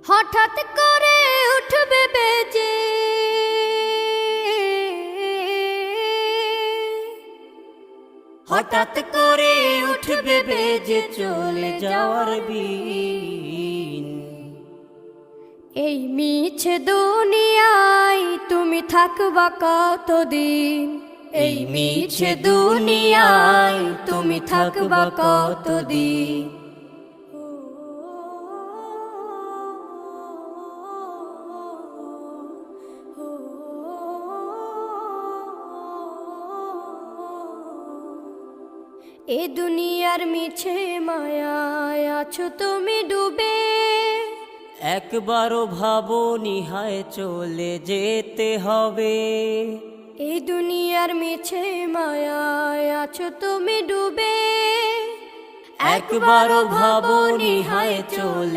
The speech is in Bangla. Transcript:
হঠাৎ করে উঠবে বেজে হঠাৎ করে উঠবে বেজে চলে যাওয়ার বিন। এই মিছে দুনিয়ায় তুমি থাকবা কতদিন, এই মিছে দুনিয়ায় তুমি থাকবা কতদিন। এ দুনিয়ার মিছে মায়ায় আছো তুমি ডুবে, একবারও ভাবো নিহায় চলে যেতে হবে। এই দুনিয়ার মিছে মায়ায় আছো তুমি ডুবে, একবারও ভাবো নিহায় চলে